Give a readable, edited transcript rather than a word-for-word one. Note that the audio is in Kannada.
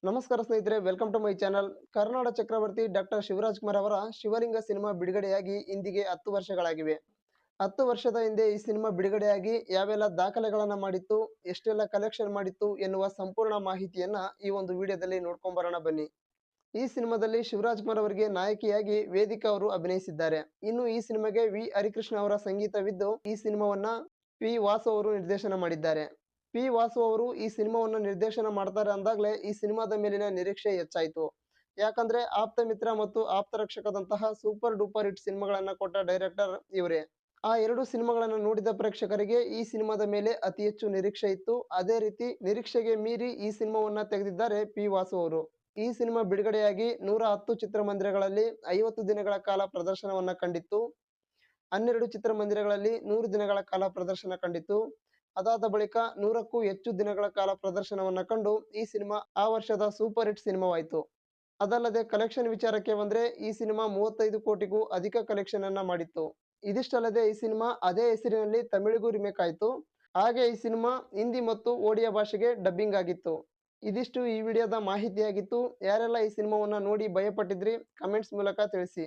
ನಮಸ್ಕಾರ ಸ್ನೇಹಿತರೆ, ವೆಲ್ಕಮ್ ಟು ಮೈ ಚಾನಲ್. ಕರ್ನಾಡ ಚಕ್ರವರ್ತಿ ಡಾಕ್ಟರ್ ಶಿವರಾಜ್ ಕುಮಾರ್ ಅವರ ಶಿವಲಿಂಗ ಸಿನಿಮಾ ಬಿಡುಗಡೆಯಾಗಿ ಇಂದಿಗೆ 10 ವರ್ಷಗಳಾಗಿವೆ. 10 ವರ್ಷದ ಹಿಂದೆ ಈ ಸಿನಿಮಾ ಬಿಡುಗಡೆಯಾಗಿ ಯಾವೆಲ್ಲ ದಾಖಲೆಗಳನ್ನ ಮಾಡಿತ್ತು, ಎಷ್ಟೆಲ್ಲ ಕಲೆಕ್ಷನ್ ಮಾಡಿತ್ತು ಎನ್ನುವ ಸಂಪೂರ್ಣ ಮಾಹಿತಿಯನ್ನ ಈ ಒಂದು ವಿಡಿಯೋದಲ್ಲಿ ನೋಡ್ಕೊಂಡ್ ಬರೋಣ ಬನ್ನಿ. ಈ ಸಿನಿಮಾದಲ್ಲಿ ಶಿವರಾಜ್ ಕುಮಾರ್ ಅವರಿಗೆ ನಾಯಕಿಯಾಗಿ ವೇದಿಕಾ ಅವರು ಅಭಿನಯಿಸಿದ್ದಾರೆ. ಇನ್ನು ಈ ಸಿನಿಮಾಗೆ ವಿ ಹರಿಕೃಷ್ಣ ಅವರ ಸಂಗೀತವಿದ್ದು, ಈ ಸಿನಿಮಾವನ್ನ ಪಿ ವಾಸು ಅವರು ನಿರ್ದೇಶನ ಮಾಡಿದ್ದಾರೆ. ಪಿ ವಾಸು ಅವರು ಈ ಸಿನಿಮಾವನ್ನು ನಿರ್ದೇಶನ ಮಾಡ್ತಾರೆ ಅಂದಾಗಲೇ ಈ ಸಿನಿಮಾದ ಮೇಲಿನ ನಿರೀಕ್ಷೆ ಹೆಚ್ಚಾಯಿತು. ಯಾಕಂದ್ರೆ ಆಪ್ತ ಮಿತ್ರ ಮತ್ತು ಆಪ್ತ ರಕ್ಷಕದಂತಹ ಸೂಪರ್ ಡೂಪರ್ ಹಿಟ್ ಸಿನಿಮಾಗಳನ್ನ ಕೊಟ್ಟ ಡೈರೆಕ್ಟರ್ ಇವರೇ. ಆ ಎರಡು ಸಿನಿಮಾಗಳನ್ನು ನೋಡಿದ ಪ್ರೇಕ್ಷಕರಿಗೆ ಈ ಸಿನಿಮಾದ ಮೇಲೆ ಅತಿ ಹೆಚ್ಚು ನಿರೀಕ್ಷೆ ಇತ್ತು. ಅದೇ ರೀತಿ ನಿರೀಕ್ಷೆಗೆ ಮೀರಿ ಈ ಸಿನಿಮಾವನ್ನ ತೆಗೆದಿದ್ದಾರೆ ಪಿ ವಾಸು ಅವರು. ಈ ಸಿನಿಮಾ ಬಿಡುಗಡೆಯಾಗಿ 110 ಚಿತ್ರಮಂದಿರಗಳಲ್ಲಿ 50 ದಿನಗಳ ಕಾಲ ಪ್ರದರ್ಶನವನ್ನ ಕಂಡಿತ್ತು. 12 ಚಿತ್ರಮಂದಿರಗಳಲ್ಲಿ 100 ದಿನಗಳ ಕಾಲ ಪ್ರದರ್ಶನ ಕಂಡಿತ್ತು. ಅದಾದ ಬಳಿಕ 100ಕ್ಕೂ ಹೆಚ್ಚು ದಿನಗಳ ಕಾಲ ಪ್ರದರ್ಶನವನ್ನ ಕಂಡು ಈ ಸಿನಿಮಾ ಆ ವರ್ಷದ ಸೂಪರ್ ಹಿಟ್ ಸಿನಿಮಾವಾಯಿತು. ಅದಲ್ಲದೆ ಕಲೆಕ್ಷನ್ ವಿಚಾರಕ್ಕೆ ಬಂದ್ರೆ ಈ ಸಿನಿಮಾ 35 ಕೋಟಿಗೂ ಅಧಿಕ ಕಲೆಕ್ಷನ್ ಅನ್ನ ಮಾಡಿತ್ತು. ಇದಿಷ್ಟಲ್ಲದೆ ಈ ಸಿನಿಮಾ ಅದೇ ಹೆಸರಿನಲ್ಲಿ ತಮಿಳಿಗೂ ರಿಮೇಕ್ ಆಯಿತು. ಹಾಗೆ ಈ ಸಿನಿಮಾ ಹಿಂದಿ ಮತ್ತು ಒಡಿಯಾ ಭಾಷೆಗೆ ಡಬ್ಬಿಂಗ್ ಆಗಿತ್ತು. ಇದಿಷ್ಟು ಈ ವಿಡಿಯೋದ ಮಾಹಿತಿಯಾಗಿತ್ತು. ಯಾರೆಲ್ಲ ಈ ಸಿನಿಮಾವನ್ನ ನೋಡಿ ಭಯಪಟ್ಟಿದ್ರಿ, ಕಮೆಂಟ್ಸ್ ಮೂಲಕ ತಿಳಿಸಿ.